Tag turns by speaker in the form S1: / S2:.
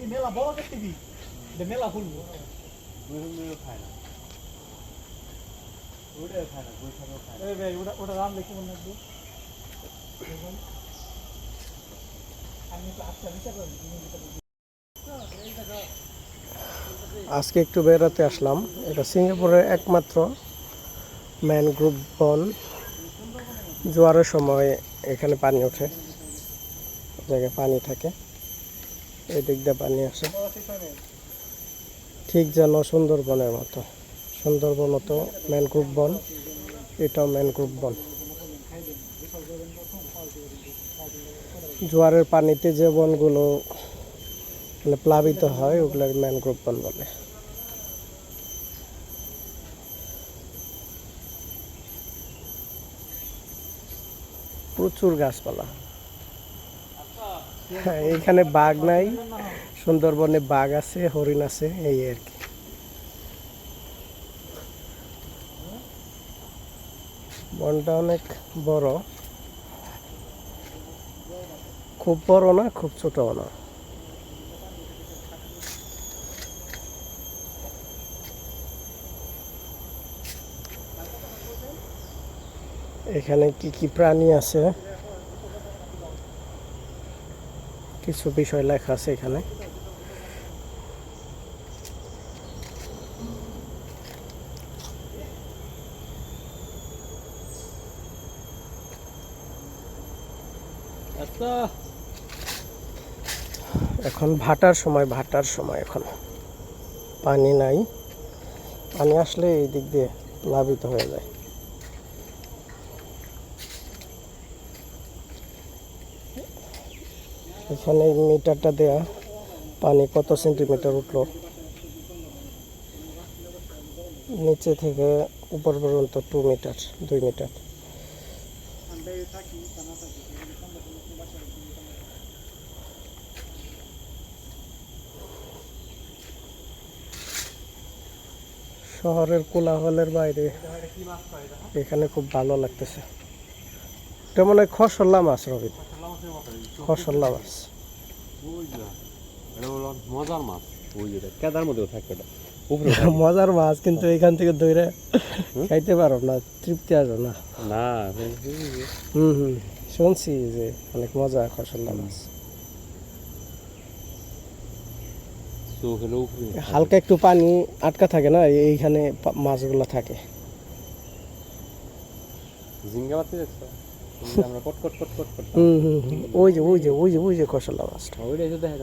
S1: এই মেলা বড় দেখবি মেলা ফুলবো খায় না ওটা খায় না ওটা রাম দেখি মনে রাখবো
S2: আজকে একটু বেড়াতে আসলাম। এটা সিঙ্গাপুরের একমাত্র ম্যানগ্রোভ বন। জোয়ারের সময় এখানে পানি ওঠে, জায়গায় পানি থাকে, এই দিক দিয়ে পানি আসে, ঠিক যেন সুন্দরবনের মতো। সুন্দরবন তো ম্যানগ্রোভ বন, এটাও ম্যানগ্রোভ বন। জোয়ারের পানিতে যে বনগুলো প্লাবিত হয় ওগুলোর ম্যানগ্রোভ বন বলে। প্রচুর গাছপালা। হ্যাঁ, এইখানে বাঘ নাই, সুন্দরবনে বাঘ আছে, হরিণ আছে, এই আর কি। বনটা অনেক বড়, খুব বড় না, খুব ছোটও না। এখানে কি কি প্রাণী আছে কিছু বিষয় লেখা আছে এখানে। এখন ভাটার সময় এখন পানি নাই, পানি আসলে এই দিক দিয়ে প্লাবিত হয়ে যায়। এখানে মিটারটা দেয়া, পানি কত সেন্টিমিটার উঠলো নিচে থেকে উপর পর্যন্ত 2 মিটার, 2 মিটার। শহরের কোলাহলের বাইরে এখানে খুব ভালো লাগতেছে। এটা মনে হয় খসল্লা মাছ, রবি, খসল্লা মাছ।
S1: মজার মাছ, ওই যেটা কেদার মধ্যেও থাকে ওটা
S2: মজার মাছ, কিন্তু এখান থেকে ধরে খাইতে পারো না, তৃপ্তি আসো না।
S1: না
S2: হুম, শুনছি যে অনেক মজা খসল্লা মাছ। হালকা একটু পানি আটকা থাকে না, এইখানে মাছগুলো থাকে। ওই যে খসল্লা মাছটা।
S1: ওইটাই তো দেখা